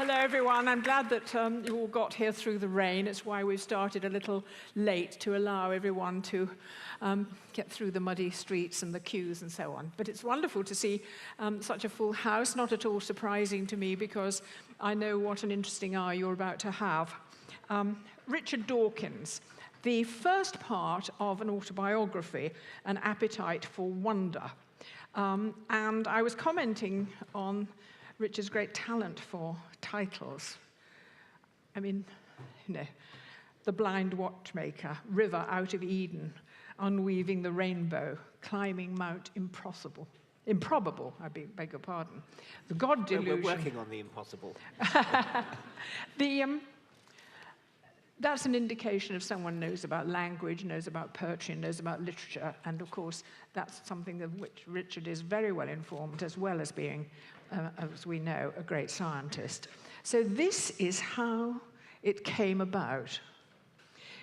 Hello, everyone. I'm glad that you all got here through the rain. It's why we've started a little late to allow everyone to get through the muddy streets and the queues and so on. But it's wonderful to see such a full house, not at all surprising to me because I know what an interesting hour you're about to have. Richard Dawkins, the first part of an autobiography, An Appetite for Wonder. And I was commenting on Richard's great talent for titles. I mean, you know, The Blind Watchmaker, River Out of Eden, Unweaving the Rainbow, Climbing Mount Impossible. Improbable, I beg your pardon. The God Delusion. We're working on the impossible. That's an indication of someone knows about language, knows about poetry, knows about literature, and of course, that's something of which Richard is very well informed, as well as being, as we know, a great scientist. So this is how it came about.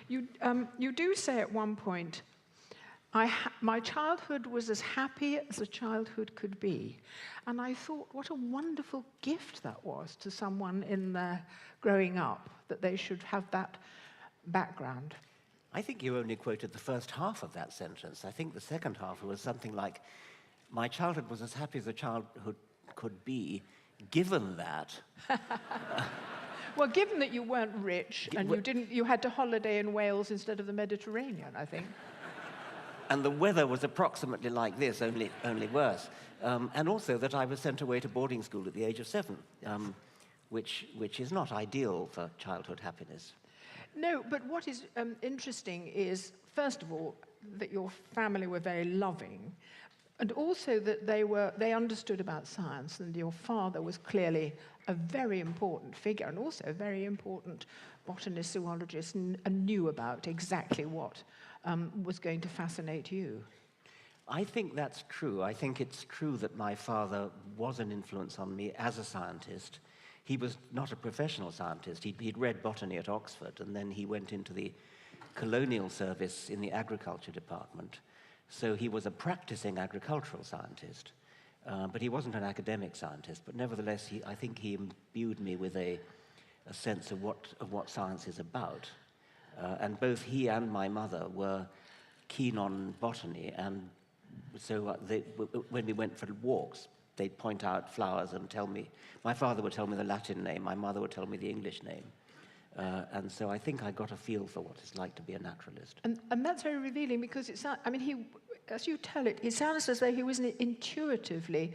You do say at one point, my childhood was as happy as a childhood could be. And I thought, what a wonderful gift that was to someone in their growing up, that they should have that background. I think you only quoted the first half of that sentence. I think the second half was something like, my childhood was as happy as a childhood could be, given that. Well, given that you weren't rich and you had to holiday in Wales instead of the Mediterranean, I think. And the weather was approximately like this, only worse. And also that I was sent away to boarding school at the age of 7, which is not ideal for childhood happiness. No, but what is interesting is, first of all, that your family were very loving, and also that they understood about science, and your father was clearly a very important figure, and also a very important botanist, zoologist, and knew about exactly what was going to fascinate you. I think that's true. I think it's true that my father was an influence on me as a scientist. He was not a professional scientist. He'd read botany at Oxford, and then he went into the colonial service in the agriculture department. So he was a practicing agricultural scientist, but he wasn't an academic scientist. But nevertheless, I think he imbued me with a sense of what science is about. And both he and my mother were keen on botany, and so when we went for walks, they'd point out flowers and tell me. My father would tell me the Latin name, my mother would tell me the English name. And so I think I got a feel for what it's like to be a naturalist. And that's very revealing, because as you tell it, it sounds as though he was an intuitively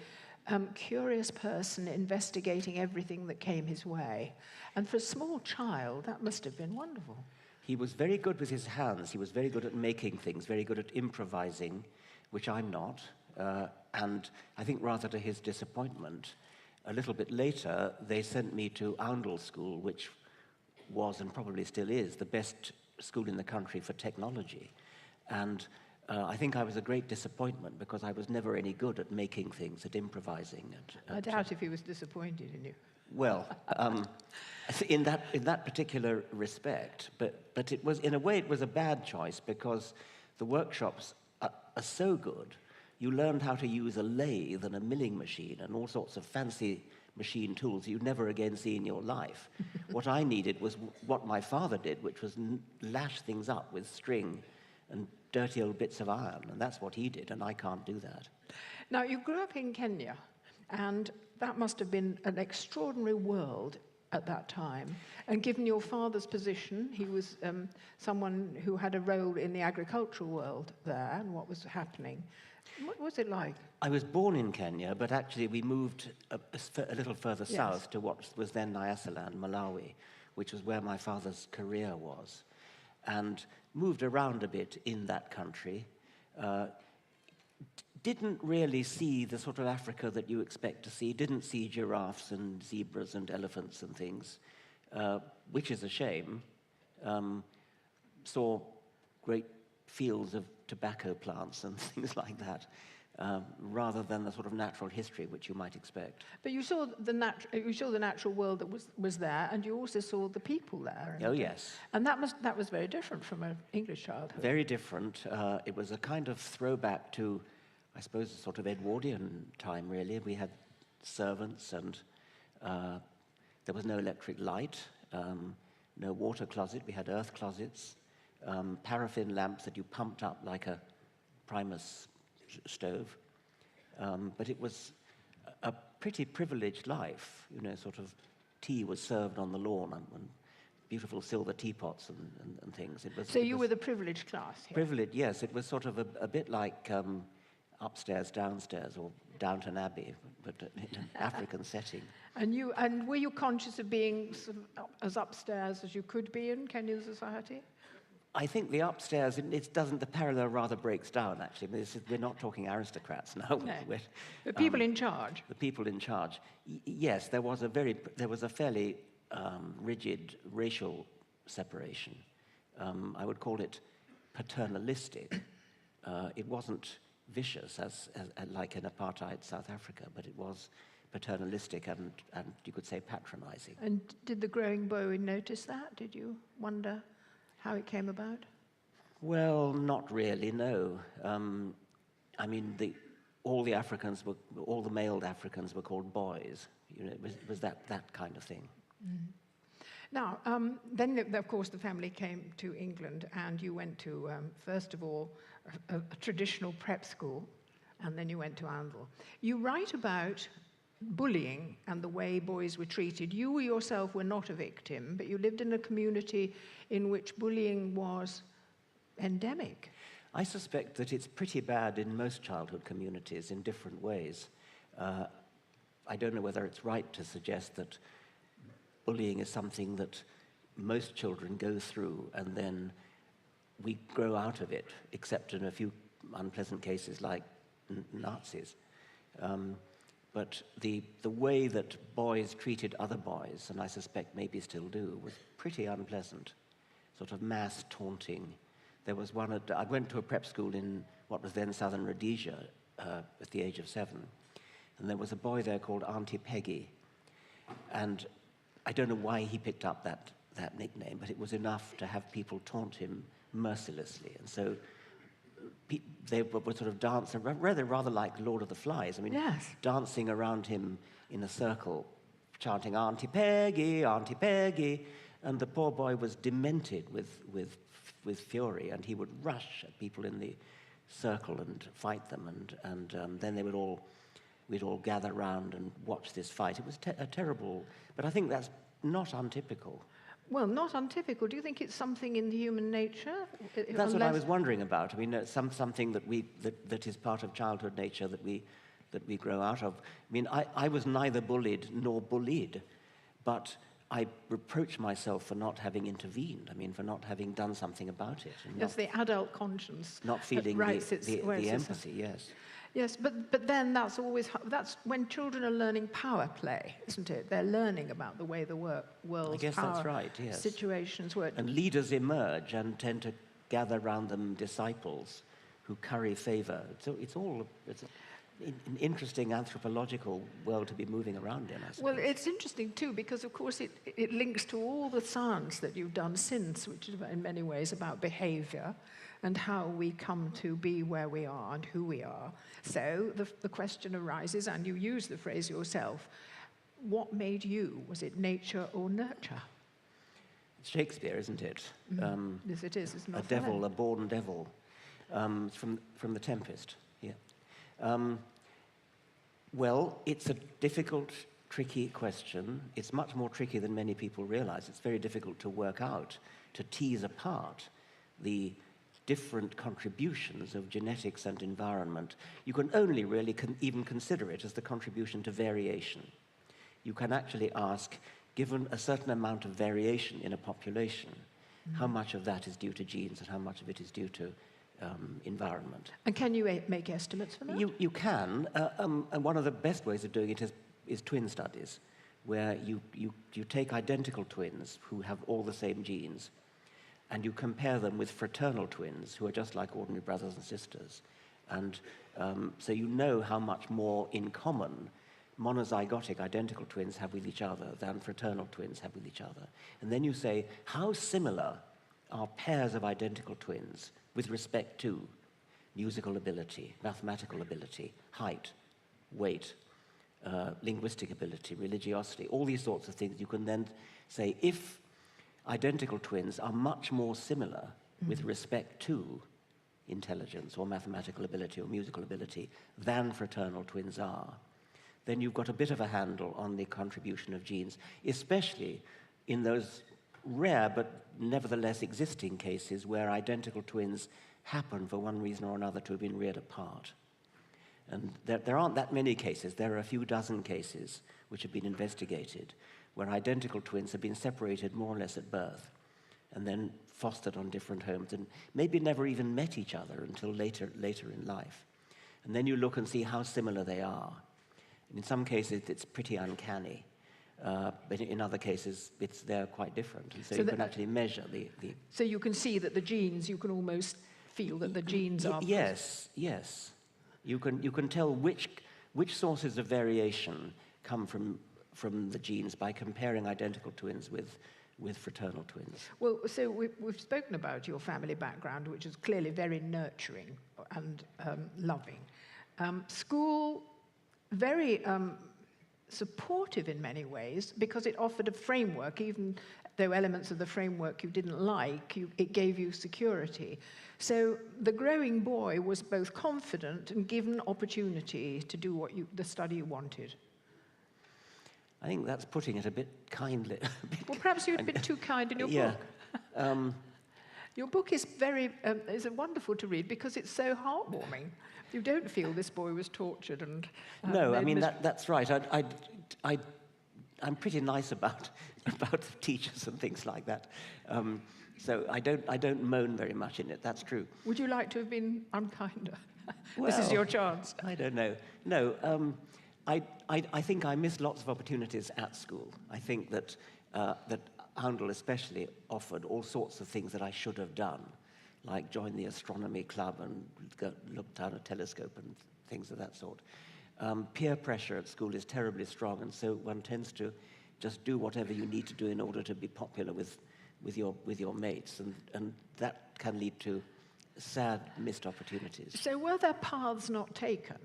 curious person investigating everything that came his way. And for a small child, that must have been wonderful. He was very good with his hands. He was very good at making things, very good at improvising, which I'm not. And I think rather to his disappointment, a little bit later, they sent me to Oundle School, which was and probably still is the best school in the country for technology. And I think I was a great disappointment because I was never any good at making things, at improvising. I doubt if he was disappointed in you. Well, in that particular respect, but it was, in a way, it was a bad choice because the workshops are so good. You learned how to use a lathe and a milling machine and all sorts of fancy machine tools you'd never again see in your life. What I needed was what my father did, which was lash things up with string and dirty old bits of iron, and that's what he did, and I can't do that. Now, you grew up in Kenya, and that must have been an extraordinary world at that time. And given your father's position, he was someone who had a role in the agricultural world there and what was happening. What was it like? I was born in Kenya, but actually we moved a little further south to what was then Nyasaland, Malawi, which was where my father's career was, and moved around a bit in that country. Didn't really see the sort of Africa that you expect to see, didn't see giraffes and zebras and elephants and things, which is a shame. Saw great fields of tobacco plants and things like that, rather than the sort of natural history which you might expect. But you saw the natural world that was there, and you also saw the people there. Oh yes. And that was very different from an English childhood. Very different. It was a kind of throwback to, I suppose, a sort of Edwardian time, really. We had servants and There was no electric light, no water closet. We had earth closets, paraffin lamps that you pumped up like a Primus stove. But it was a pretty privileged life, you know, sort of tea was served on the lawn and beautiful silver teapots and things. So you were the privileged class here? Privileged, yes. It was sort of a bit like upstairs, downstairs, or Downton Abbey, but in an African setting. And were you conscious of being sort of as upstairs as you could be in Kenyan society? I think the upstairs, the parallel rather breaks down, actually. We're not talking aristocrats now. No. The people in charge. The people in charge. Yes, there was a fairly rigid racial separation. I would call it paternalistic. It wasn't vicious as like in apartheid South Africa, but it was paternalistic and you could say patronizing. And did the growing boy notice that? Did you wonder how it came about? Well, not really, no. I mean, all the male Africans were called boys. You know, it was that kind of thing. Mm. Now, then, of course, the family came to England, and you went to, first of all, a traditional prep school, and then you went to Anvil. You write about bullying and the way boys were treated. You yourself were not a victim, but you lived in a community in which bullying was endemic. I suspect that it's pretty bad in most childhood communities in different ways. I don't know whether it's right to suggest that bullying is something that most children go through and then we grow out of it, except in a few unpleasant cases like Nazis. But the way that boys treated other boys, and I suspect maybe still do, was pretty unpleasant. Sort of mass taunting. There was one I went to a prep school in what was then Southern Rhodesia at the age of 7, and there was a boy there called Auntie Peggy, and I don't know why he picked up that nickname, but it was enough to have people taunt him mercilessly, and so they would sort of dance, rather like Lord of the Flies. I mean, yes. Dancing around him in a circle, chanting Auntie Peggy, Auntie Peggy, and the poor boy was demented with fury, and he would rush at people in the circle and fight them, and then we'd all gather round and watch this fight. It was a terrible, but I think that's not untypical. Well, not untypical. Do you think it's something in the human nature? That's what I was wondering about. I mean, something that is part of childhood nature that we grow out of. I mean, I was neither bullied nor bullied, but I reproach myself for not having intervened. I mean, for not having done something about it. Yes, the adult conscience. Not feeling the empathy, yes. Yes, but then that's when children are learning power play, isn't it? They're learning about the way the world's I guess power that's right, yes. situations work. And leaders emerge and tend to gather around them disciples who curry favor. So it's an interesting anthropological world to be moving around in, I suppose. Well, it's interesting too, because of course it links to all the science that you've done since, which is in many ways about behavior and how we come to be where we are and who we are. So the question arises, and you use the phrase yourself, what made you? Was it nature or nurture? It's Shakespeare, isn't it? Yes, it is. It's not a devil, a born devil, from The Tempest. Yeah. Well, it's a difficult, tricky question. It's much more tricky than many people realize. It's very difficult to work out, to tease apart the different contributions of genetics and environment. You can only really even consider it as the contribution to variation. You can actually ask, given a certain amount of variation in a population, how much of that is due to genes and how much of it is due to environment. And can you make estimates for that? You can, and one of the best ways of doing it is twin studies, where you take identical twins who have all the same genes, and you compare them with fraternal twins who are just like ordinary brothers and sisters. And so you know how much more in common monozygotic identical twins have with each other than fraternal twins have with each other. And then you say, how similar are pairs of identical twins with respect to musical ability, mathematical ability, height, weight, linguistic ability, religiosity, all these sorts of things. You can then say if identical twins are much more similar with respect to intelligence or mathematical ability or musical ability than fraternal twins are, then you've got a bit of a handle on the contribution of genes, especially in those rare but nevertheless existing cases where identical twins happen for one reason or another to have been reared apart. And there aren't that many cases. There are a few dozen cases which have been investigated where identical twins have been separated more or less at birth and then fostered on different homes and maybe never even met each other until later in life. And then you look and see how similar they are. And in some cases, it's pretty uncanny. But in other cases, they're quite different. And so you can actually measure the... So you can see that the genes, you can almost feel that the genes are... Yes. You can tell which sources of variation come from the genes by comparing identical twins with fraternal twins. Well, so we've spoken about your family background, which is clearly very nurturing and loving. School, very supportive in many ways, because it offered a framework, even though elements of the framework you didn't like, it gave you security. So the growing boy was both confident and given opportunity to do the study you wanted. I think that's putting it a bit kindly. Well, perhaps you're a bit too kind in your book. Your book is is wonderful to read because it's so heartwarming. You don't feel this boy was tortured and... no, I mean, that's right. I'm pretty nice about teachers and things like that. So I don't moan very much in it, that's true. Would you like to have been unkinder? Well, this is your chance. I don't know. No, I think I missed lots of opportunities at school. I think that Houndel especially offered all sorts of things that I should have done, like join the astronomy club and look down a telescope and things of that sort. Peer pressure at school is terribly strong, and so one tends to just do whatever you need to do in order to be popular with your mates, and that can lead to sad missed opportunities. So were there paths not taken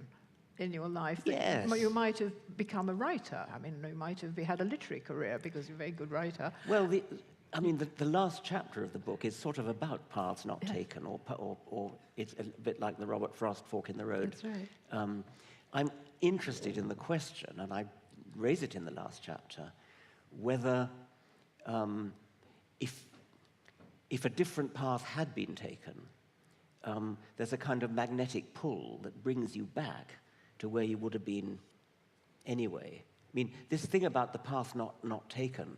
in your life that yes. You might have become a writer? I mean, you might have had a literary career because you're a very good writer. Well, the last chapter of the book is sort of about paths not taken, or it's a bit like the Robert Frost fork in the road. That's right. I'm interested in the question, and I raise it in the last chapter, whether if a different path had been taken, there's a kind of magnetic pull that brings you back to where you would have been anyway. I mean, this thing about the path not taken,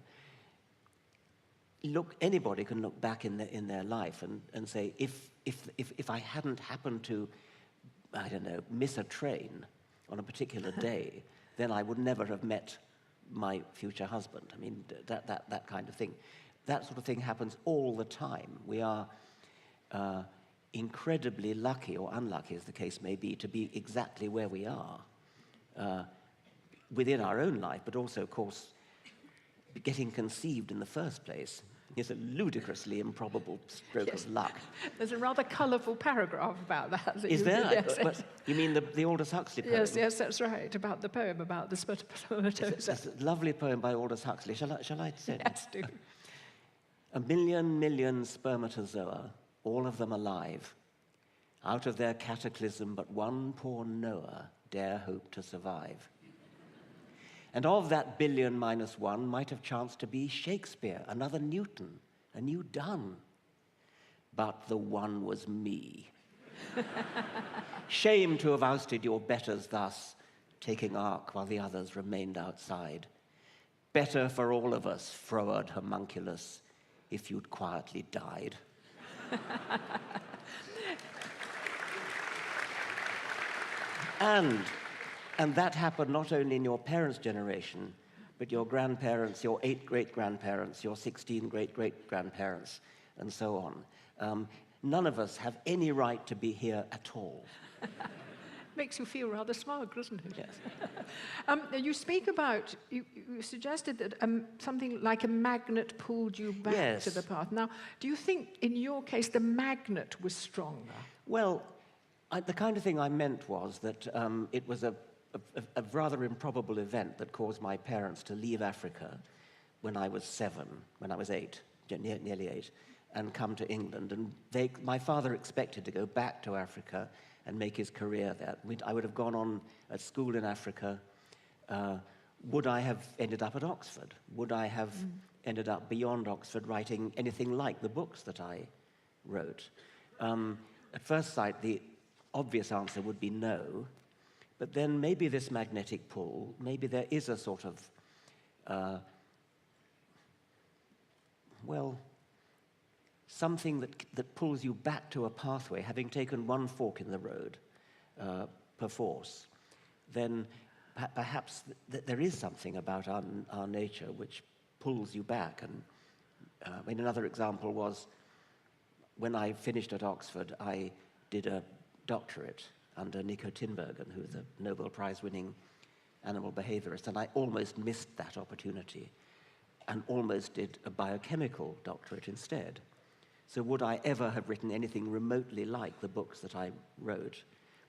anybody can look back in their life and say, if I hadn't happened to, I don't know, miss a train on a particular day, then I would never have met my future husband. I mean, that kind of thing. That sort of thing happens all the time. We are incredibly lucky, or unlucky as the case may be, to be exactly where we are within our own life, but also, of course, getting conceived in the first place is a ludicrously improbable stroke of luck. There's a rather colourful paragraph about that. Is there? Yes. You mean the Aldous Huxley poem? Yes, that's right, about the poem about the spermatozoa. It's a lovely poem by Aldous Huxley. Shall I say it? Yes, do. A million spermatozoa, all of them alive. Out of their cataclysm, but one poor Noah dare hope to survive. And of that billion minus one might have chanced to be Shakespeare, another Newton, a new Donne. But the one was me. Shame to have ousted your betters thus, taking ark while the others remained outside. Better for all of us, froward homunculus, if you'd quietly died. And that happened not only in your parents' generation, but your grandparents, your 8 great-grandparents, your 16 great-great-grandparents, and so on. None of us have any right to be here at all. Makes you feel rather smug, doesn't it? Yes. You speak about, you suggested that something like a magnet pulled you back Yes. to the path. Now, do you think in your case the magnet was stronger? Well, the kind of thing I meant was that it was a rather improbable event that caused my parents to leave Africa when I was 7, when I was 8, nearly 8, and come to England. And my father expected to go back to Africa and make his career there. I would have gone on at school in Africa. Would I have ended up at Oxford? Would I have ended up beyond Oxford writing anything like the books that I wrote? At first sight, the obvious answer would be no. But then maybe this magnetic pull, maybe there is a sort of, something that pulls you back to a pathway, having taken one fork in the road, perforce, then perhaps there is something about our nature which pulls you back. And another example was when I finished at Oxford, I did a doctorate under Nico Tinbergen, who is a Nobel Prize-winning animal behaviorist, and I almost missed that opportunity and almost did a biochemical doctorate instead. So would I ever have written anything remotely like the books that I wrote?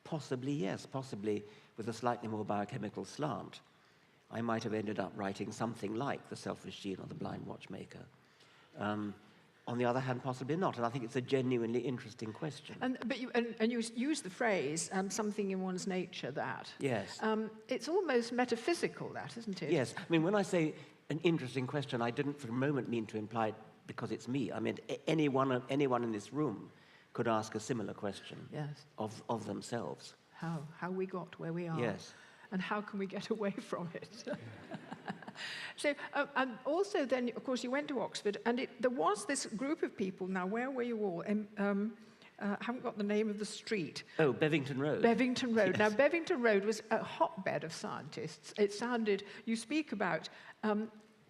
Possibly, yes, possibly with a slightly more biochemical slant. I might have ended up writing something like The Selfish Gene or The Blind Watchmaker. On the other hand, possibly not, and I think it's a genuinely interesting question. But you use the phrase, something in one's nature that. Yes. It's almost metaphysical, that, isn't it? Yes. I mean, when I say an interesting question, I didn't for a moment mean to imply it because it's me. I mean, anyone in this room could ask a similar question of themselves. How we got where we are. Yes. And how can we get away from it? So, and also then, of course, you went to Oxford, and there was this group of people. Now, where were you all? I haven't got the name of the street. Oh, Bevington Road. Bevington Road. Yes. Now, Bevington Road was a hotbed of scientists. It sounded, you speak about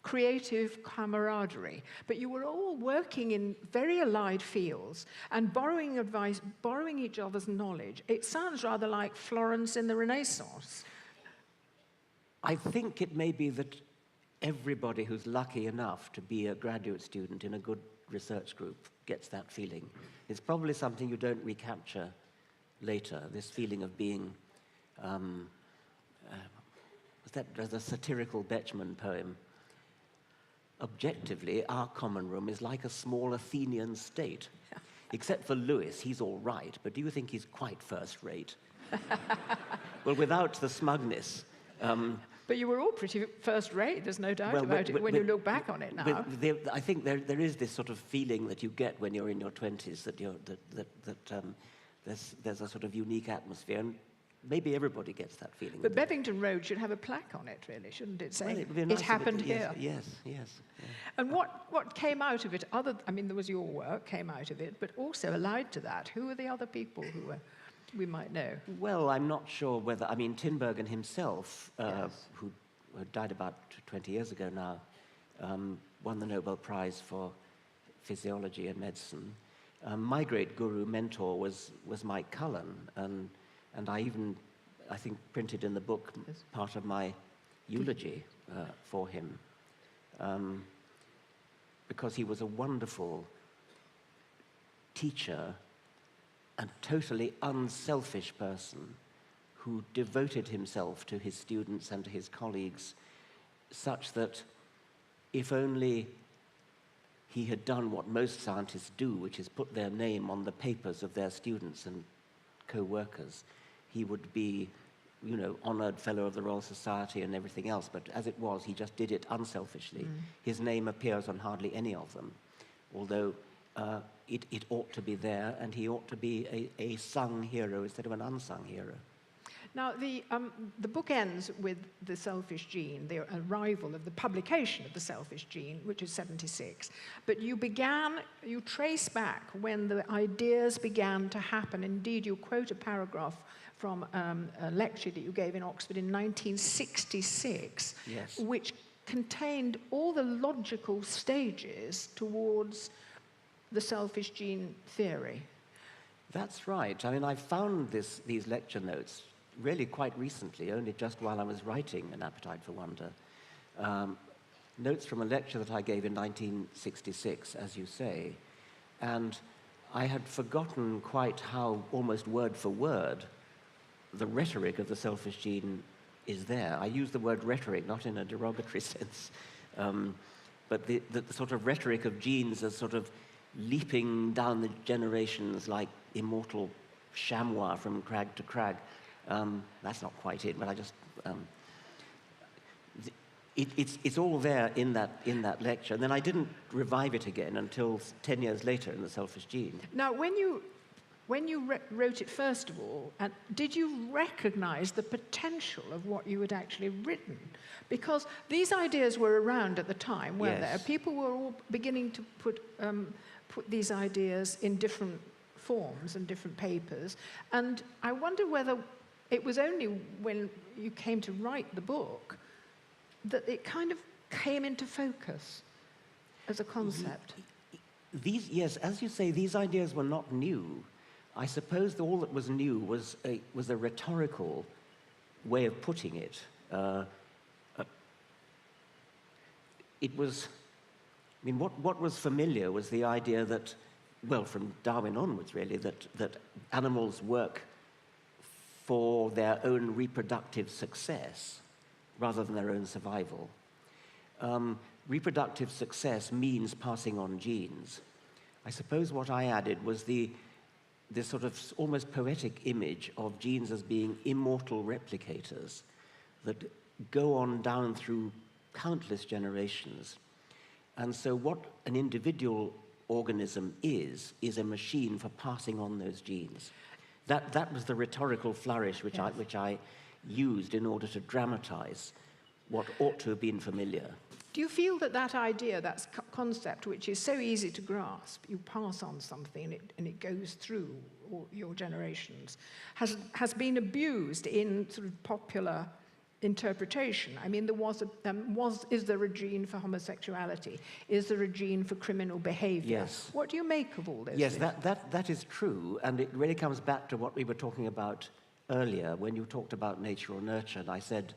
creative camaraderie, but you were all working in very allied fields and borrowing advice, borrowing each other's knowledge. It sounds rather like Florence in the Renaissance. I think it may be that everybody who's lucky enough to be a graduate student in a good research group gets that feeling. It's probably something you don't recapture later, this feeling of being, there's a satirical Betjeman poem. Objectively, our common room is like a small Athenian state. Except for Lewis, he's all right, but do you think he's quite first rate? Well, without the smugness. But you were all pretty first rate, there's no doubt about it when you look back on it now. I think there is this sort of feeling that you get when you're in your 20s that there's a sort of unique atmosphere, and maybe everybody gets that feeling. But Bevington Road should have a plaque on it, really, shouldn't it? Saying well, it'd be nice it happened here. Yes. Yeah. And what came out of it? There was your work came out of it, but also allied to that, who were the other people who we might know? Well, I'm not sure whether, Tinbergen himself, who died about 20 years ago now, won the Nobel Prize for physiology and medicine. My great guru, mentor, was Mike Cullen, and I think, printed in the book part of my eulogy for him, because he was a wonderful teacher and totally unselfish person who devoted himself to his students and to his colleagues, such that if only he had done what most scientists do, which is put their name on the papers of their students and co-workers, he would be, honored Fellow of the Royal Society and everything else. But as it was, he just did it unselfishly. His name appears on hardly any of them, although it ought to be there, and he ought to be a sung hero instead of an unsung hero. Now, the book ends with The Selfish Gene, the arrival of the publication of The Selfish Gene, which is 76. But you trace back when the ideas began to happen. Indeed, you quote a paragraph from a lecture that you gave in Oxford in 1966, yes, which contained all the logical stages towards the selfish gene theory. That's right. I found these lecture notes really quite recently, only just while I was writing An Appetite for Wonder. Notes from a lecture that I gave in 1966, as you say, and I had forgotten quite how, almost word for word, the rhetoric of the selfish gene is there. I use the word rhetoric not in a derogatory sense, but the sort of rhetoric of genes as sort of leaping down the generations like immortal chamois from crag to crag. That's not quite it, but I just... It's all there in that lecture. And then I didn't revive it again until 10 years later in The Selfish Gene. Now, when you wrote it, first of all, did you recognize the potential of what you had actually written? Because these ideas were around at the time, weren't Yes. there? People were all beginning to put these ideas in different forms and different papers. And I wonder whether it was only when you came to write the book that it kind of came into focus as a concept. Yes, as you say, these ideas were not new. I suppose all that was new was a rhetorical way of putting it. It was, I mean, what was familiar was the idea that, well, from Darwin onwards, really, that animals work for their own reproductive success rather than their own survival. Reproductive success means passing on genes. I suppose what I added was this sort of almost poetic image of genes as being immortal replicators that go on down through countless generations. And so what an individual organism is a machine for passing on those genes. That was the rhetorical flourish which I used in order to dramatize what ought to have been familiar. Do you feel that idea, that concept, which is so easy to grasp, you pass on something and it goes through all your generations, has been abused in sort of popular interpretation? I mean, is there a gene for homosexuality? Is there a gene for criminal behavior? Yes. What do you make of all this? Yes, that is true, and it really comes back to what we were talking about earlier when you talked about nature or nurture, and I said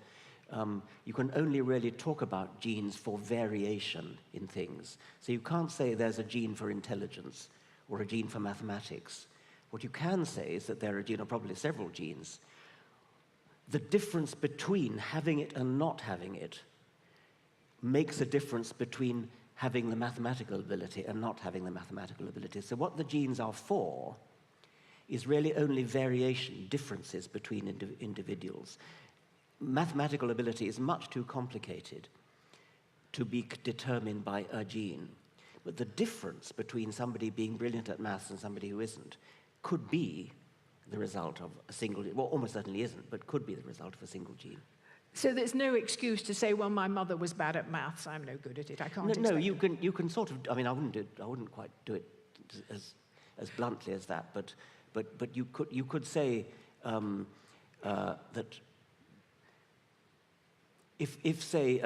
you can only really talk about genes for variation in things. So you can't say there's a gene for intelligence or a gene for mathematics. What you can say is that there are a gene, or probably several genes. The difference between having it and not having it makes a difference between having the mathematical ability and not having the mathematical ability. So what the genes are for is really only variation, differences between individuals. Mathematical ability is much too complicated to be determined by a gene. But the difference between somebody being brilliant at maths and somebody who isn't could be the result of a single, well, almost certainly isn't, but could be the result of a single gene. So there's no excuse to say, well, my mother was bad at maths, I'm no good at it, I can't No, you can sort of, I mean, I wouldn't quite do it as bluntly as that, but you could say that if say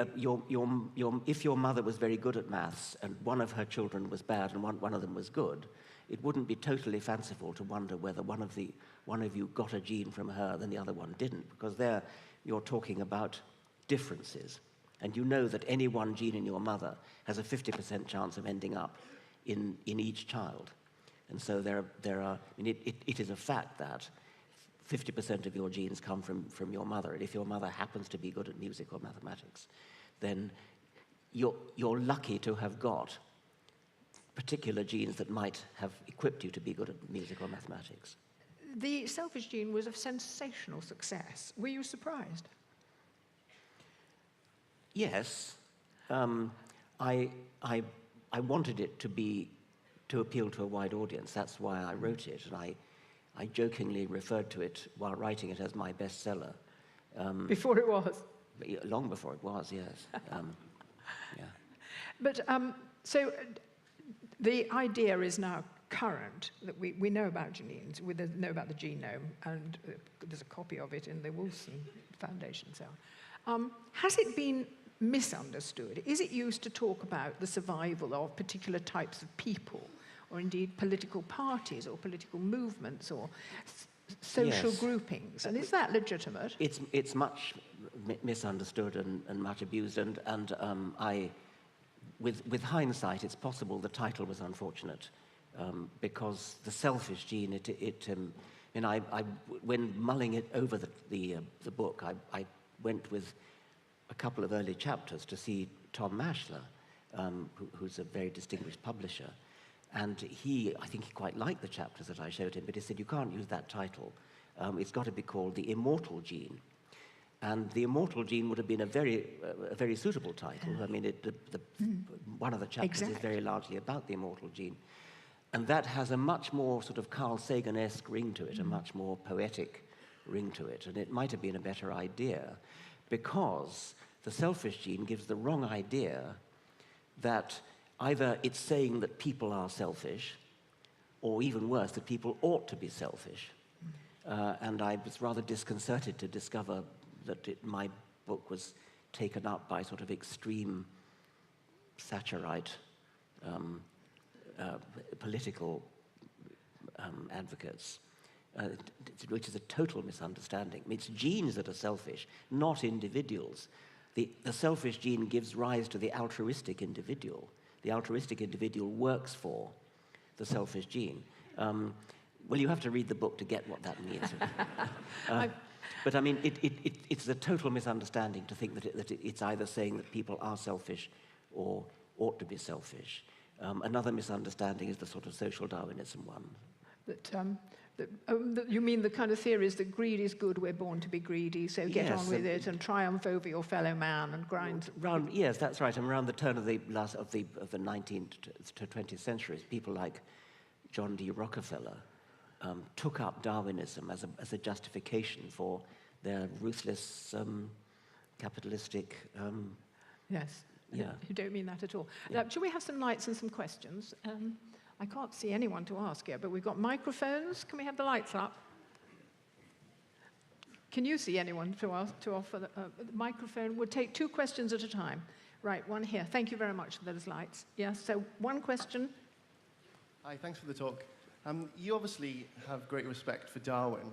if your mother was very good at maths and one of her children was bad and one of them was good, it wouldn't be totally fanciful to wonder whether one of you got a gene from her and the other one didn't, because there you're talking about differences, and you know that any one gene in your mother has a 50% chance of ending up in each child, and so there are. I mean, it is a fact that 50% of your genes come from your mother, and if your mother happens to be good at music or mathematics, then you're lucky to have got particular genes that might have equipped you to be good at music or mathematics. The selfish gene was a sensational success. Were you surprised? Yes. I wanted it to appeal to a wide audience. That's why I wrote it, and I jokingly referred to it while writing it as my bestseller. Before it was? Long before it was, yes. Yeah. But so the idea is now current that we know about genes, we know about the genome, and there's a copy of it in the Wilson Foundation and so on. Has it been misunderstood? Is it used to talk about the survival of particular types of people, or indeed political parties or political movements or social groupings? And is that legitimate? It's much misunderstood and much abused, and with hindsight, it's possible the title was unfortunate, because the selfish gene, when mulling it over the book, I went with a couple of early chapters to see Tom Mashler, who's a very distinguished publisher. And I think he quite liked the chapters that I showed him, but he said, you can't use that title. It's got to be called The Immortal Gene. And The Immortal Gene would have been a very suitable title. I mean, one of the chapters is very largely about the immortal gene. And that has a much more sort of Carl Sagan-esque ring to it, a much more poetic ring to it. And it might have been a better idea because the selfish gene gives the wrong idea that either it's saying that people are selfish, or even worse, that people ought to be selfish. And I was rather disconcerted to discover that my book was taken up by sort of extreme Thatcherite political advocates, which is a total misunderstanding. It's genes that are selfish, not individuals. The selfish gene gives rise to the altruistic individual. The altruistic individual works for the selfish gene. Well, you have to read the book to get what that means. But I mean, it's a total misunderstanding to think that it's either saying that people are selfish or ought to be selfish. Another misunderstanding is the sort of social Darwinism one. That you mean the kind of theories that greed is good, we're born to be greedy, so get on with it and triumph over your fellow man and grind. Yes, that's right. And around the turn of the 19th to 20th centuries, people like John D. Rockefeller took up Darwinism as a justification for their ruthless capitalistic. Yes. Yeah. You don't mean that at all. Yeah. Now, should we have some lights and some questions? I can't see anyone to ask yet, but we've got microphones. Can we have the lights up? Can you see anyone to offer the microphone? We'll take 2 questions at a time. Right, one here. Thank you very much for those lights. Yes, so one question. Hi, thanks for the talk. You obviously have great respect for Darwin.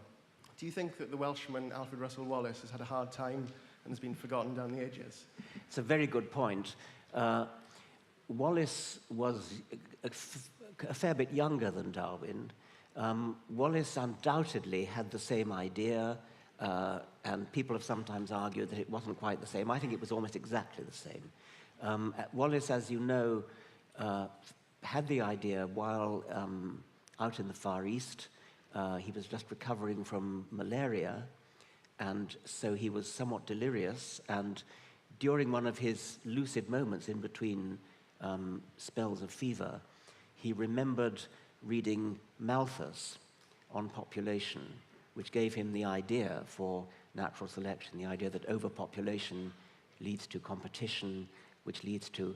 Do you think that the Welshman Alfred Russel Wallace has had a hard time and has been forgotten down the ages? It's a very good point. Wallace was a fair bit younger than Darwin. Wallace undoubtedly had the same idea, and people have sometimes argued that it wasn't quite the same. I think it was almost exactly the same. Wallace, as you know, had the idea while out in the Far East. He was just recovering from malaria, and so he was somewhat delirious, and during one of his lucid moments in between spells of fever, he remembered reading Malthus on population, which gave him the idea for natural selection, the idea that overpopulation leads to competition, which leads to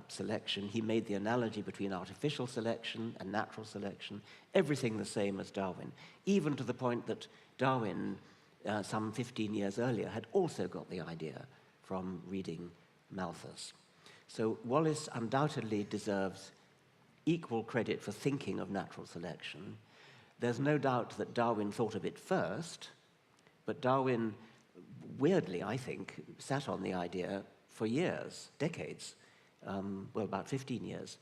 selection. He made the analogy between artificial selection and natural selection, everything the same as Darwin, even to the point that Darwin, some 15 years earlier, had also got the idea from reading Malthus. So Wallace undoubtedly deserves equal credit for thinking of natural selection. There's no doubt that Darwin thought of it first, but Darwin, weirdly, I think, sat on the idea for years, decades, well, about 15 years,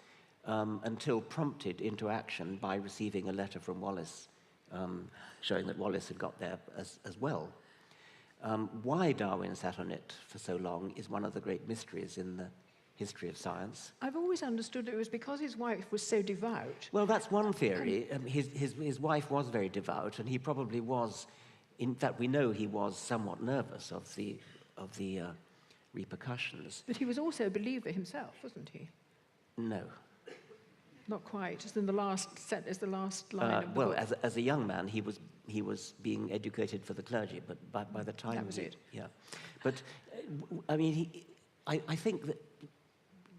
until prompted into action by receiving a letter from Wallace showing that Wallace had got there as well. Why Darwin sat on it for so long is one of the great mysteries in the history of science. I've always understood it was because his wife was so devout. Well, that's one theory. His wife was very devout, and he probably was, in fact, we know he was somewhat nervous of the repercussions. But he was also a believer himself, wasn't he? No. Not quite. It's in the last line of the well, book. as a young man, he was being educated for the clergy, but by the time that was it. Yeah, but I mean, I think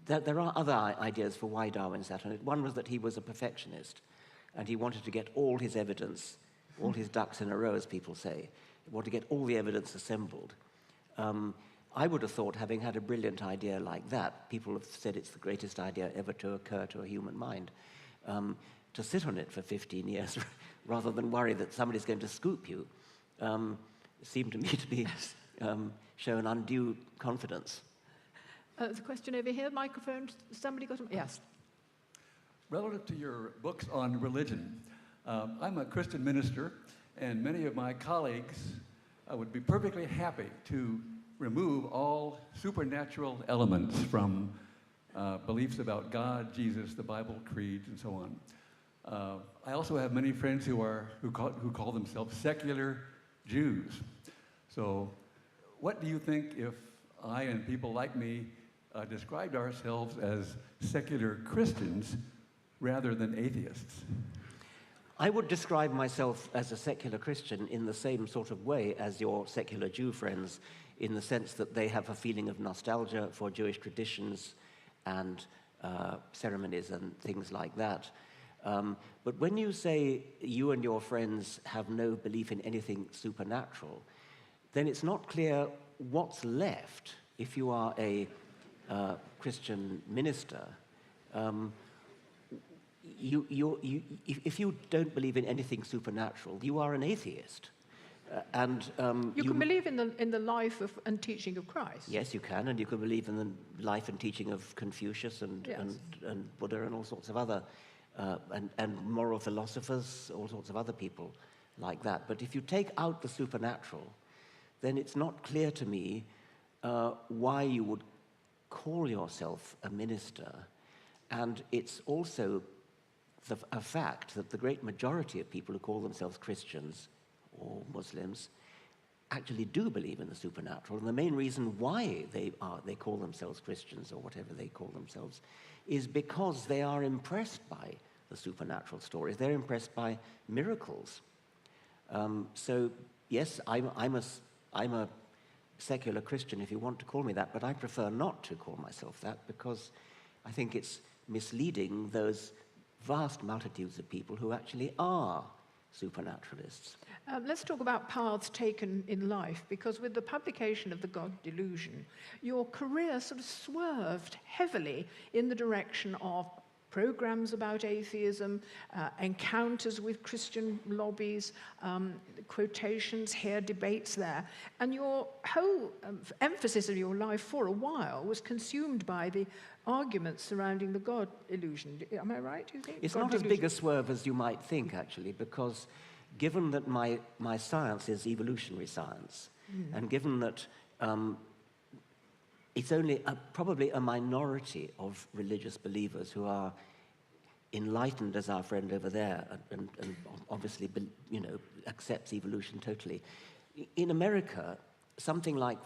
that there are other ideas for why Darwin sat on it. One was that he was a perfectionist, and he wanted to get all his evidence, all his ducks in a row, as people say. He wanted to get all the evidence assembled. I would have thought, having had a brilliant idea like that, people have said it's the greatest idea ever to occur to a human mind, to sit on it for 15 years rather than worry that somebody's going to scoop you, seemed to me to be show an undue confidence. There's a question over here. Microphone. Somebody got a... Yes. Relative to your books on religion, I'm a Christian minister, and many of my colleagues I would be perfectly happy to remove all supernatural elements from beliefs about God, Jesus, the Bible, creeds, and so on. I also have many friends who call themselves secular Jews. So, what do you think if I and people like me described ourselves as secular Christians rather than atheists? I would describe myself as a secular Christian in the same sort of way as your secular Jew friends, in the sense that they have a feeling of nostalgia for Jewish traditions and ceremonies and things like that. But when you say you and your friends have no belief in anything supernatural, then it's not clear what's left if you are a Christian minister. If you don't believe in anything supernatural, you are an atheist. You can believe in the life and teaching of Christ. Yes, you can, and you can believe in the life and teaching of Confucius and Buddha and all sorts of other, and moral philosophers, all sorts of other people like that. But if you take out the supernatural, then it's not clear to me why you would call yourself a minister. And it's also a fact that the great majority of people who call themselves Christians or Muslims actually do believe in the supernatural. And the main reason why they call themselves Christians or whatever they call themselves is because they are impressed by the supernatural stories. They're impressed by miracles. So yes, I'm a secular Christian, if you want to call me that, but I prefer not to call myself that because I think it's misleading those vast multitudes of people who actually are supernaturalists. Let's talk about paths taken in life, because with the publication of The God Delusion, your career sort of swerved heavily in the direction of programs about atheism, encounters with Christian lobbies, quotations here, debates there. And your whole emphasis of your life for a while was consumed by the arguments surrounding the God illusion. Am I right, do you think? It's God not as delusion. big a swerve as you might think, actually, because given that my science is evolutionary science, and given that it's only probably a minority of religious believers who are enlightened as our friend over there and obviously, accepts evolution totally. In America, something like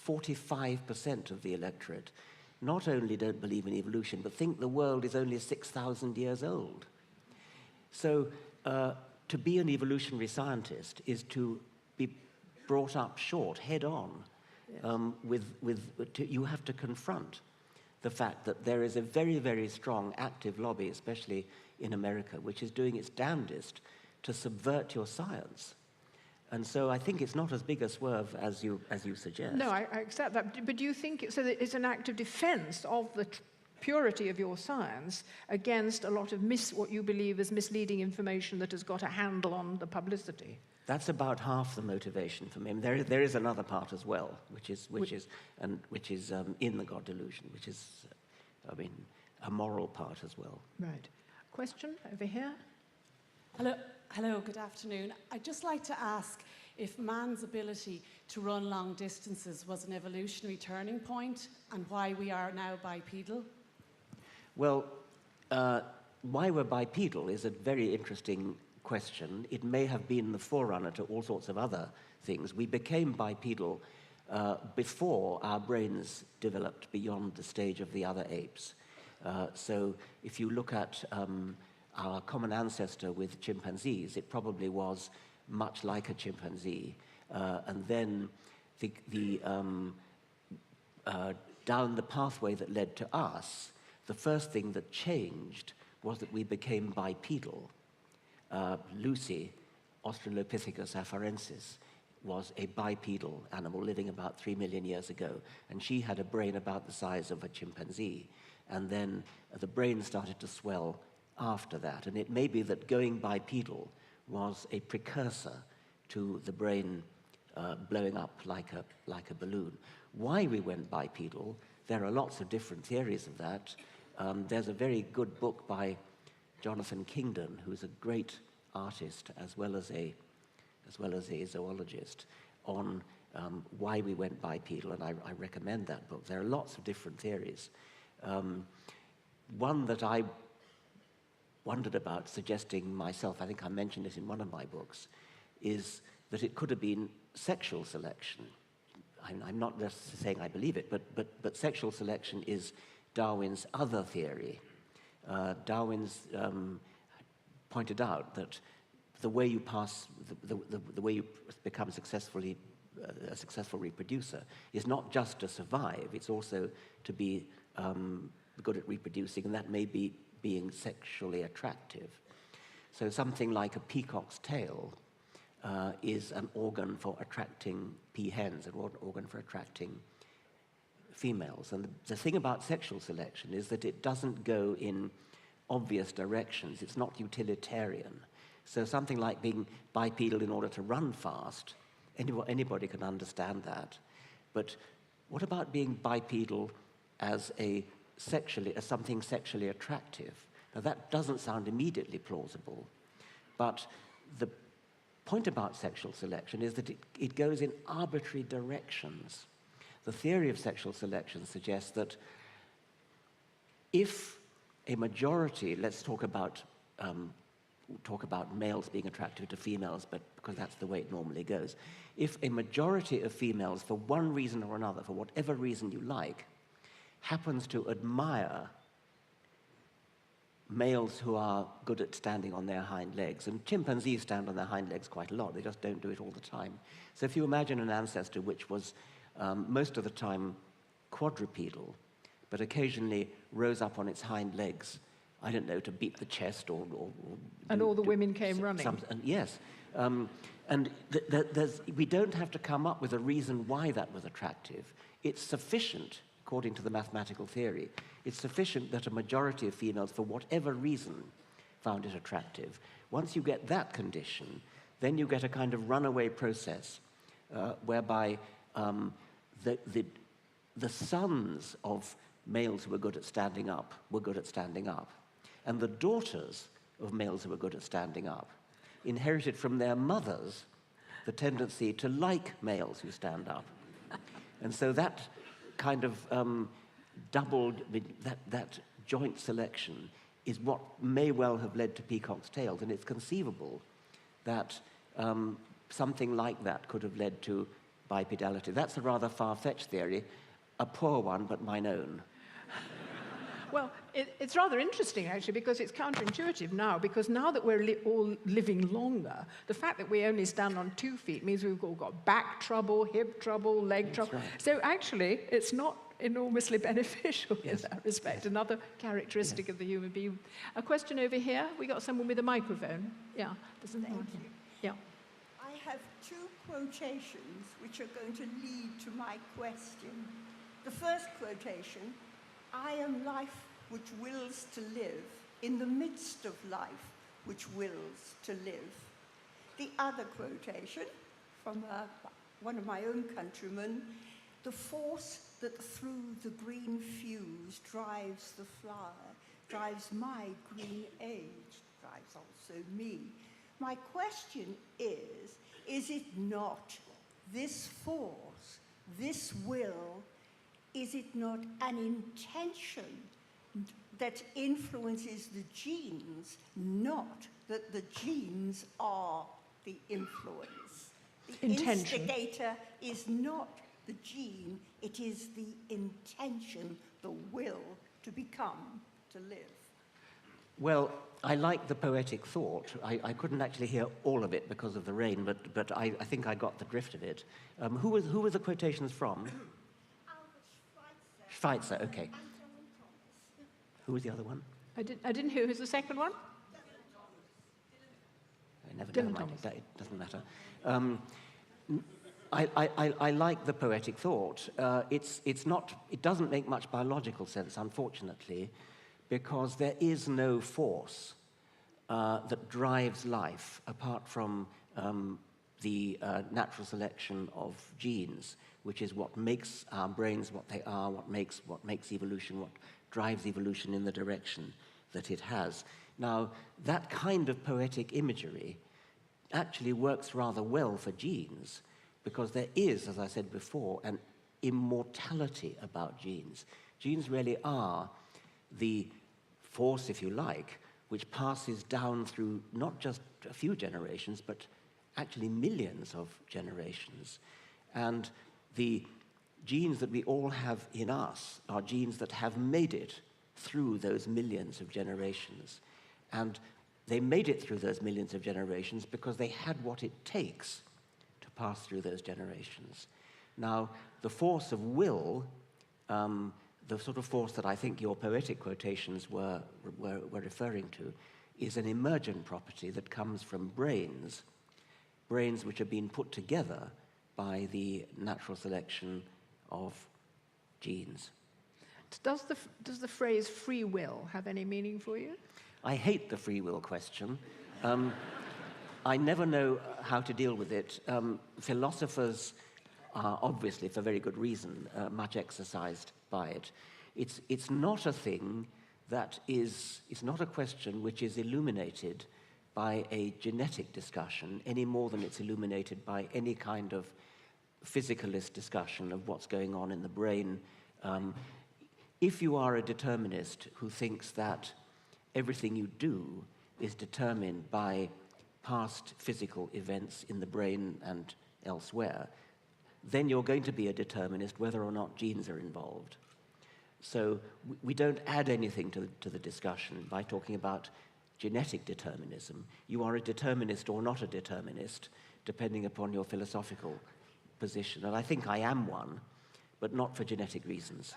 45% of the electorate not only don't believe in evolution, but think the world is only 6,000 years old. So to be an evolutionary scientist is to be brought up short, head on. Yes. You have to confront the fact that there is a very, very strong active lobby, especially in America, which is doing its damnedest to subvert your science. And so I think it's not as big a swerve as you suggest. No, I accept that. But do you think that it's an act of defense of the purity of your science against a lot of what you believe is misleading information that has got a handle on the publicity? That's about half the motivation for me. I mean, there is another part as well, which is in the God delusion, which is, a moral part as well. Right. Question over here. Hello, good afternoon. I'd just like to ask if man's ability to run long distances was an evolutionary turning point and why we are now bipedal. Well, why we're bipedal is a very interesting question. It may have been the forerunner to all sorts of other things. We became bipedal before our brains developed beyond the stage of the other apes. So if you look at our common ancestor with chimpanzees, it probably was much like a chimpanzee. And then down the pathway that led to us, the first thing that changed was that we became bipedal. Lucy, Australopithecus afarensis, was a bipedal animal living about 3 million years ago, and she had a brain about the size of a chimpanzee. And then the brain started to swell after that, and it may be that going bipedal was a precursor to the brain blowing up like a balloon. Why we went bipedal, there are lots of different theories of that. There's a very good book by Jonathan Kingdon, who's a great artist as well as a zoologist, on why we went bipedal, and I recommend that book. There are lots of different theories. One that I wondered about suggesting myself, I think I mentioned it in one of my books, is that it could have been sexual selection. I'm not just saying I believe it, but sexual selection is Darwin's other theory. Darwin's pointed out that the way you pass, the way you become a successful reproducer is not just to survive, it's also to be good at reproducing, and that may be being sexually attractive. So something like a peacock's tail is an organ for attracting peahens, an organ for attracting females. And the thing about sexual selection is that it doesn't go in obvious directions. It's not utilitarian. So something like being bipedal in order to run fast, anybody can understand that. But what about being bipedal as something sexually attractive? Now that doesn't sound immediately plausible, but the point about sexual selection is that it goes in arbitrary directions. The theory of sexual selection suggests that if a majority, let's talk about males being attracted to females, but because that's the way it normally goes. If a majority of females, for one reason or another, for whatever reason you like, happens to admire males who are good at standing on their hind legs, and chimpanzees stand on their hind legs quite a lot, they just don't do it all the time. So if you imagine an ancestor which was most of the time quadrupedal, but occasionally rose up on its hind legs, I don't know, to beat the chest or and all the women came running. Yes. We don't have to come up with a reason why that was attractive. It's sufficient, according to the mathematical theory, it's sufficient that a majority of females, for whatever reason, found it attractive. Once you get that condition, then you get a kind of runaway process whereby the sons of males who were good at standing up were good at standing up. And the daughters of males who were good at standing up inherited from their mothers the tendency to like males who stand up. And so that kind of that joint selection is what may well have led to peacock's tails, and it's conceivable that something like that could have led to bipedality. That's a rather far-fetched theory, a poor one, but mine own. Well, it's rather interesting, actually, because it's counterintuitive now, because now that we're all living longer, the fact that we only stand on 2 feet means we've all got back trouble, hip trouble, leg trouble. Right. So actually, it's not enormously beneficial in that respect. Yes. Another characteristic of the human being. A question over here. We got someone with a microphone. Yeah. Thank you. Yeah. I have 2 quotations which are going to lead to my question. The first quotation: I am life which wills to live in the midst of life which wills to live. The other quotation from one of my own countrymen: the force that through the green fuse drives the flower, drives my green age, drives also me. My question is it not this force, this will, is it not an intention that influences the genes, not that the genes are the influence? The instigator is not the gene, it is the intention, the will to become, to live. Well, I like the poetic thought. I couldn't actually hear all of it because of the rain, but I think I got the drift of it. Who were the quotations from? Schweitzer, okay. Who was the other one? I didn't hear. Who's the second one? Never mind. It doesn't matter. I like the poetic thought. It doesn't make much biological sense, unfortunately, because there is no force that drives life apart from the natural selection of genes, which is what makes our brains what they are, what makes evolution, what drives evolution in the direction that it has. Now, that kind of poetic imagery actually works rather well for genes, because there is, as I said before, an immortality about genes. Genes really are the force, if you like, which passes down through not just a few generations, but actually millions of generations. And the genes that we all have in us are genes that have made it through those millions of generations. And they made it through those millions of generations because they had what it takes to pass through those generations. Now, the force of will, the sort of force that I think your poetic quotations were referring to, is an emergent property that comes from brains which have been put together by the natural selection of genes. Does the phrase free will have any meaning for you? I hate the free will question. I never know how to deal with it. Philosophers are obviously, for very good reason, much exercised by it. It's not a thing that is, it's not a question which is illuminated by a genetic discussion any more than it's illuminated by any kind of physicalist discussion of what's going on in the brain. If you are a determinist who thinks that everything you do is determined by past physical events in the brain and elsewhere, then you're going to be a determinist whether or not genes are involved. So we don't add anything to the discussion by talking about genetic determinism. You are a determinist or not a determinist, depending upon your philosophical position. And I think I am one, but not for genetic reasons.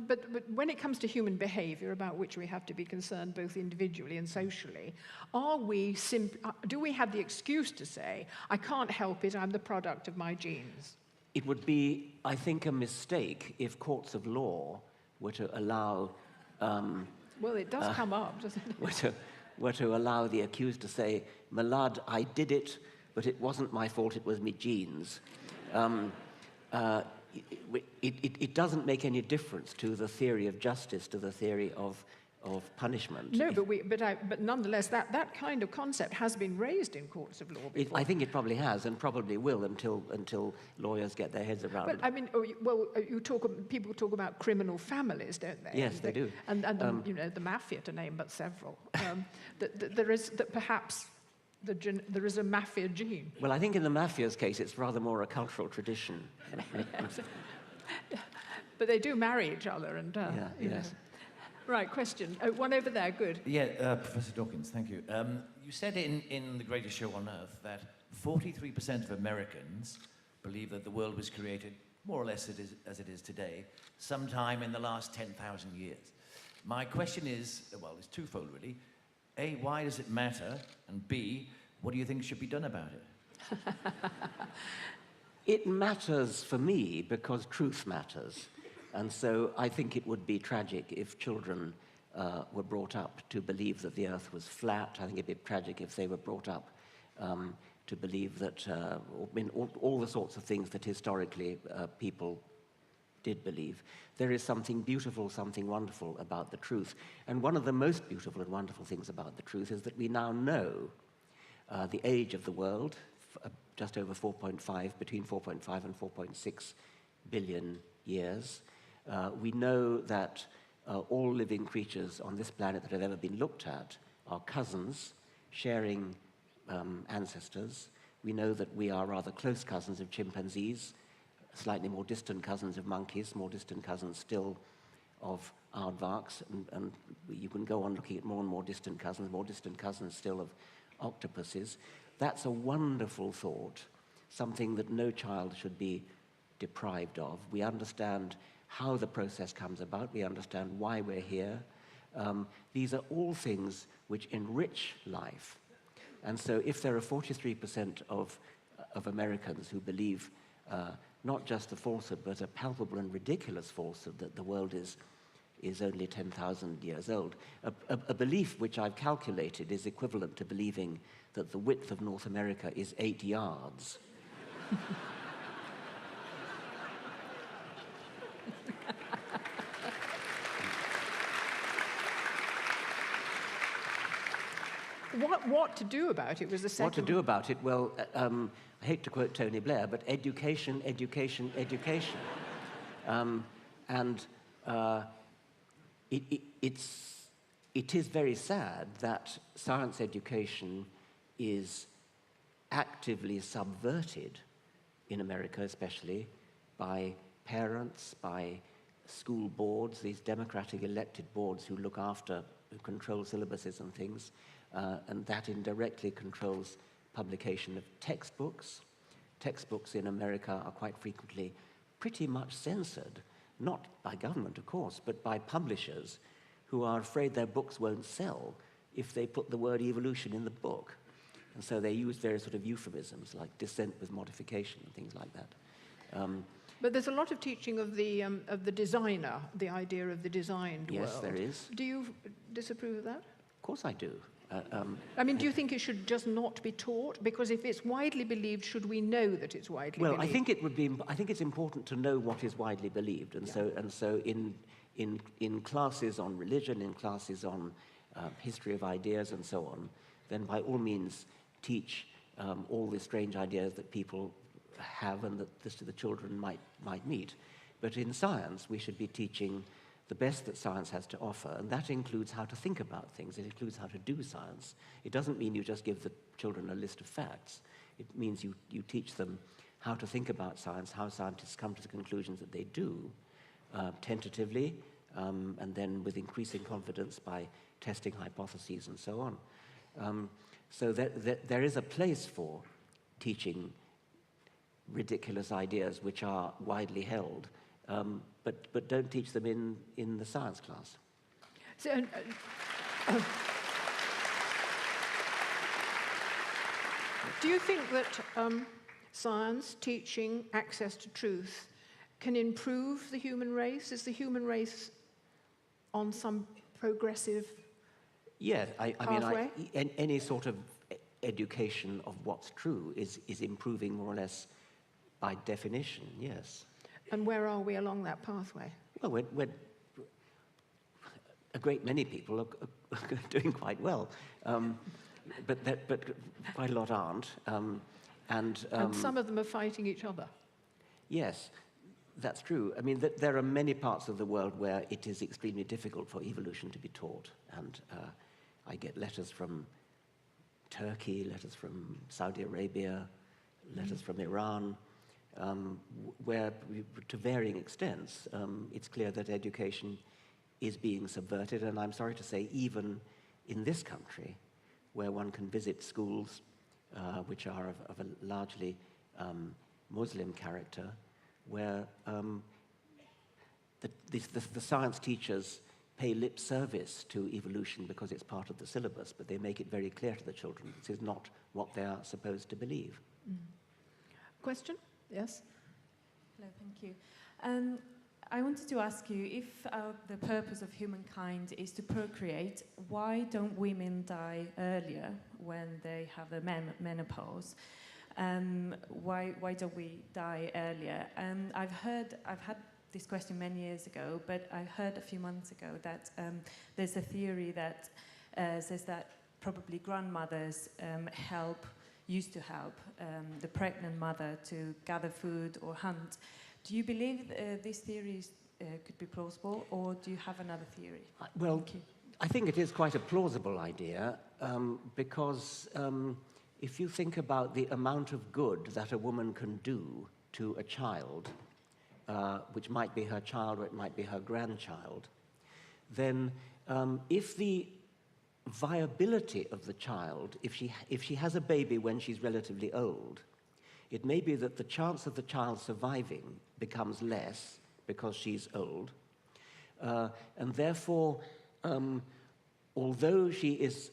But when it comes to human behavior, about which we have to be concerned both individually and socially, do we have the excuse to say, I can't help it, I'm the product of my genes? It would be, I think, a mistake if courts of law were to allow... well, it does come up, doesn't it? were to allow the accused to say, my lad, I did it, but it wasn't my fault, it was me genes. It doesn't make any difference to the theory of justice, to the theory of punishment. No, but nonetheless, that kind of concept has been raised in courts of law before. I think it probably has, and probably will until lawyers get their heads around it. But I mean, people talk about criminal families, don't they? Yes, they do. And you know, the mafia, to name but several. There is a mafia gene. Well, I think in the mafia's case, it's rather more a cultural tradition. But they do marry each other, and you know. Yes. Right, question. Oh, one over there, good. Yeah, Professor Dawkins, thank you. You said in The Greatest Show on Earth that 43% of Americans believe that the world was created more or less as it is today, sometime in the last 10,000 years. My question is, well, it's twofold really. A, why does it matter? And B, what do you think should be done about it? It matters for me because truth matters. And so I think it would be tragic if children were brought up to believe that the earth was flat. I think it'd be tragic if they were brought up to believe that, all the sorts of things that historically people did believe. There is something beautiful, something wonderful about the truth. And one of the most beautiful and wonderful things about the truth is that we now know the age of the world, just over 4.5, between 4.5 and 4.6 billion years. We know that all living creatures on this planet that have ever been looked at are cousins, sharing ancestors. We know that we are rather close cousins of chimpanzees, slightly more distant cousins of monkeys, more distant cousins still of aardvarks, and you can go on looking at more and more distant cousins still of octopuses. That's a wonderful thought, something that no child should be deprived of. We understand how the process comes about. We understand why we're here. These are all things which enrich life. And so if there are 43% of Americans who believe not just the falsehood, but a palpable and ridiculous falsehood that the world is only 10,000 years old, a belief which I've calculated is equivalent to believing that the width of North America is 8 yards. what to do about it was the second. What to do about it? Well, I hate to quote Tony Blair, but education, education, education. It is very sad that science education is actively subverted in America, especially by parents, by school boards, these democratic elected boards who control syllabuses and things, and that indirectly controls publication of textbooks. Textbooks in America are quite frequently pretty much censored, not by government, of course, but by publishers who are afraid their books won't sell if they put the word evolution in the book. And so they use various sort of euphemisms like dissent with modification and things like that. But there's a lot of teaching of the designer, the idea of the designed world. Yes, there is. Do you disapprove of that? Of course I do. I mean, do you think it should just not be taught? Because if it's widely believed, should we know that it's widely believed? Well, I think it's important to know what is widely believed, and so in classes on religion, in classes on history of ideas, and so on, then by all means teach all the strange ideas that people have and that the children might meet. But in science, we should be teaching the best that science has to offer, and that includes how to think about things. It includes how to do science. It doesn't mean you just give the children a list of facts. It means you teach them how to think about science, how scientists come to the conclusions that they do, tentatively, and then with increasing confidence by testing hypotheses and so on. So there is a place for teaching ridiculous ideas which are widely held, but don't teach them in the science class. So, do you think that science, teaching, access to truth can improve the human race? Is the human race on some progressive pathway? Any sort of education of what's true is improving more or less by definition, yes. And where are we along that pathway? Well, a great many people are doing quite well, but quite a lot aren't. And some of them are fighting each other. Yes, that's true. I mean, there are many parts of the world where it is extremely difficult for evolution to be taught. And I get letters from Turkey, letters from Saudi Arabia, letters from Iran, where, to varying extents, it's clear that education is being subverted. And I'm sorry to say, even in this country, where one can visit schools which are of a largely Muslim character, where the science teachers pay lip service to evolution because it's part of the syllabus, but they make it very clear to the children this is not what they are supposed to believe. Question? Yes? Hello, thank you. I wanted to ask you, if the purpose of humankind is to procreate, why don't women die earlier when they have the menopause? Why don't we die earlier? I've had this question many years ago, but I heard a few months ago that there's a theory that says that probably grandmothers used to help the pregnant mother to gather food or hunt. Do you believe these theories could be plausible, or do you have another theory? Well, I think it is quite a plausible idea, because if you think about the amount of good that a woman can do to a child, which might be her child or it might be her grandchild, then if the viability of the child, if she has a baby when she's relatively old, it may be that the chance of the child surviving becomes less because she's old, and therefore, although she is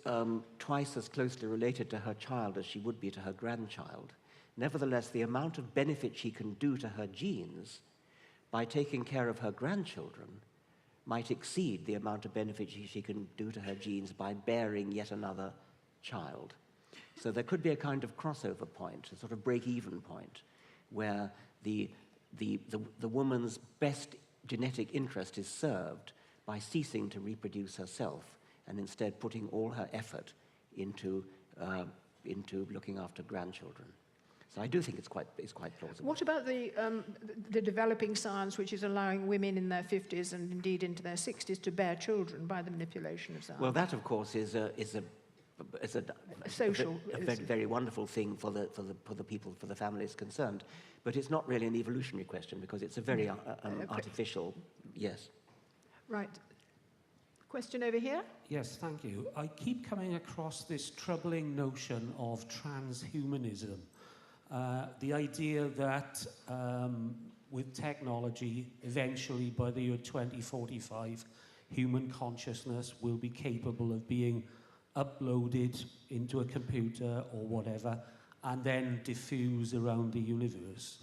twice as closely related to her child as she would be to her grandchild, nevertheless, the amount of benefit she can do to her genes by taking care of her grandchildren might exceed the amount of benefit she can do to her genes by bearing yet another child. So there could be a kind of crossover point, a sort of break-even point, where the woman's best genetic interest is served by ceasing to reproduce herself and instead putting all her effort into looking after grandchildren. So I do think it's quite plausible. What about the developing science which is allowing women in their 50s and indeed into their 60s to bear children by the manipulation of science? Well, that of course is a social, very, very wonderful thing for the people, for the families concerned, but it's not really an evolutionary question because it's a very artificial. Yes. Right. Question over here. Yes, thank you. I keep coming across this troubling notion of transhumanism. The idea that with technology, eventually by the year 2045, human consciousness will be capable of being uploaded into a computer or whatever, and then diffuse around the universe.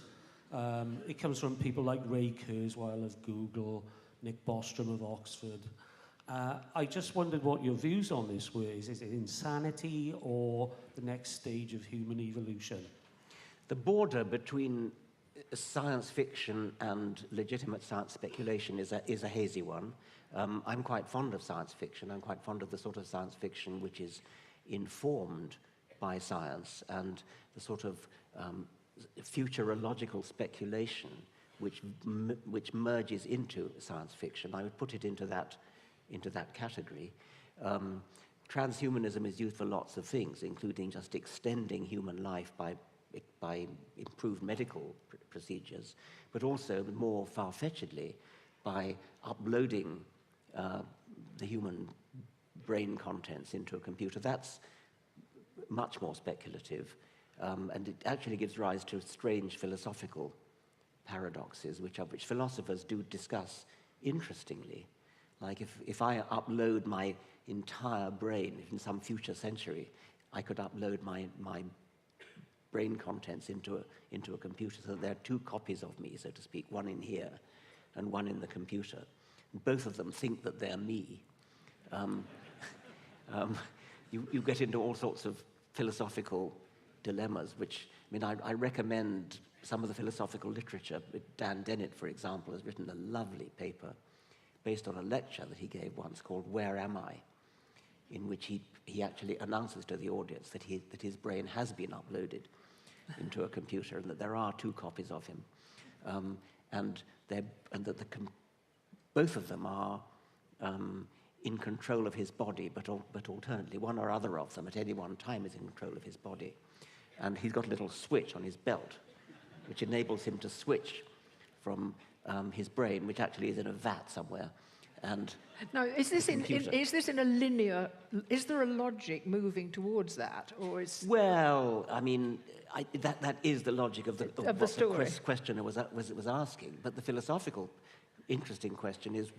It comes from people like Ray Kurzweil of Google, Nick Bostrom of Oxford. I just wondered what your views on this were. Is it insanity or the next stage of human evolution? The border between science fiction and legitimate science speculation is a hazy one. I'm quite fond of science fiction. I'm quite fond of the sort of science fiction which is informed by science and the sort of futurological speculation which merges into science fiction. I would put it into that category. Transhumanism is used for lots of things, including just extending human life by improved medical procedures, but also more far-fetchedly by uploading the human brain contents into a computer. That's much more speculative, and it actually gives rise to strange philosophical paradoxes, which philosophers do discuss interestingly. Like if I upload my entire brain in some future century, I could upload my brain contents into a computer, so there are two copies of me, so to speak, one in here and one in the computer. Both of them think that they're me. You get into all sorts of philosophical dilemmas, which, I mean, I recommend some of the philosophical literature. Dan Dennett, for example, has written a lovely paper based on a lecture that he gave once called Where Am I?, in which he actually announces to the audience that his brain has been uploaded into a computer and that there are two copies of him, and that both of them are in control of his body, but alternately one or other of them at any one time is in control of his body. And he's got a little switch on his belt which enables him to switch from his brain, which actually is in a vat somewhere. And now, is this in a linear? Is there a logic moving towards that, or is? Well, I mean, that is the logic of the story. The questioner was asking. But the philosophical, interesting question is,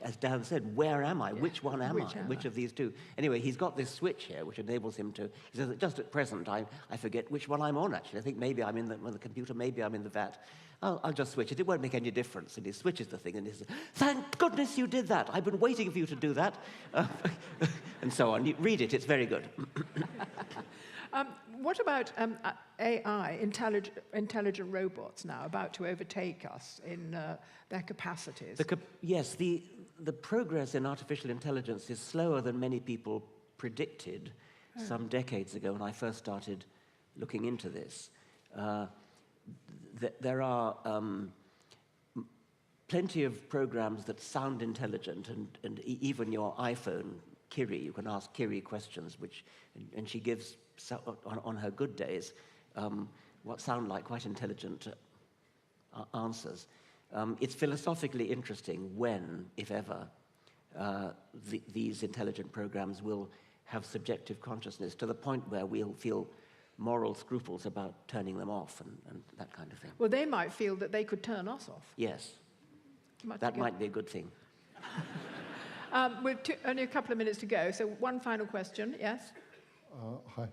as Dan said, where am I? Which one am I? Which of these two? Anyway, he's got this switch here, which enables him to. He says that just at present, I forget which one I'm on. Actually, I think maybe I'm in the computer, maybe I'm in the vat. I'll just switch it. It won't make any difference. And he switches the thing, and he says, "Thank goodness you did that. I've been waiting for you to do that," and so on. You read it; it's very good. What about AI, intelligent robots now, about to overtake us in their capacities? Yes, the progress in artificial intelligence is slower than many people predicted some decades ago when I first started looking into this. There are plenty of programs that sound intelligent, and even your iPhone, Kiri, you can ask Kiri questions, and she gives, on her good days, what sound like quite intelligent answers. It's philosophically interesting when, if ever, these intelligent programs will have subjective consciousness to the point where we'll feel moral scruples about turning them off and that kind of thing. Well, they might feel that they could turn us off. Yes, that might be a good thing. We've only a couple of minutes to go, so one final question, yes? Hi.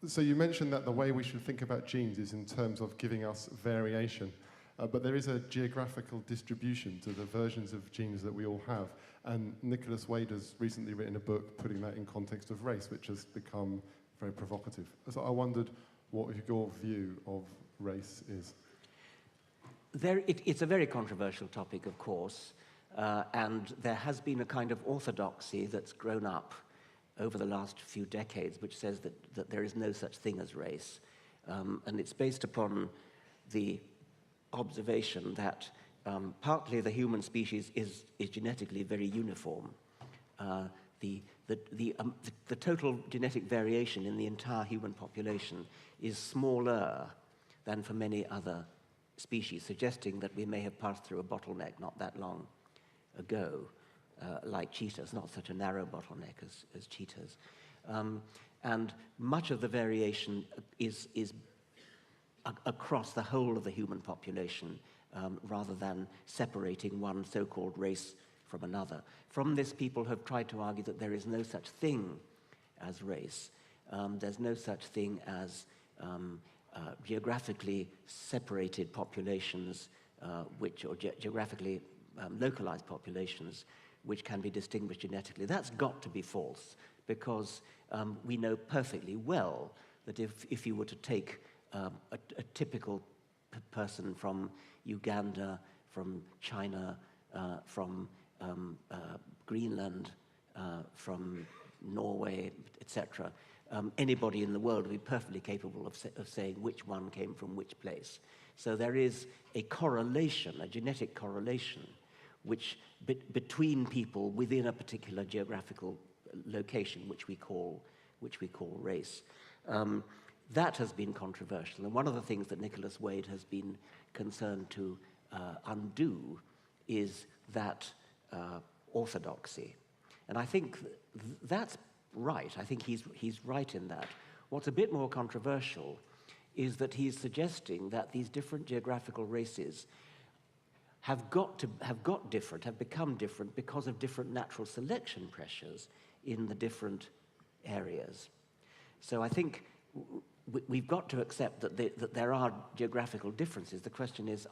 So you mentioned that the way we should think about genes is in terms of giving us variation, but there is a geographical distribution to the versions of genes that we all have, and Nicholas Wade has recently written a book putting that in context of race, which has become very provocative. So I wondered what your view of race is. It's a very controversial topic, of course, and there has been a kind of orthodoxy that's grown up over the last few decades, which says that there is no such thing as race. And it's based upon the observation that partly the human species is genetically very uniform. The total genetic variation in the entire human population is smaller than for many other species, suggesting that we may have passed through a bottleneck not that long ago, like cheetahs, not such a narrow bottleneck as cheetahs. And much of the variation is across the whole of the human population, rather than separating one so-called race from another. From this, people have tried to argue that there is no such thing as race. There's no such thing as geographically separated populations, or geographically localized populations, which can be distinguished genetically. That's got to be false, because we know perfectly well that if you were to take a typical person from Uganda, from China, from Greenland, from Norway, etc., anybody in the world would be perfectly capable of saying which one came from which place. So there is a correlation, a genetic correlation, which between people within a particular geographical location, which we call race. That has been controversial, and one of the things that Nicholas Wade has been concerned to undo is that orthodoxy. And I think that's right. I think he's right in that. What's a bit more controversial is that he's suggesting that these different geographical races have become different because of different natural selection pressures in the different areas. So I think we've got to accept that there are geographical differences. The question is,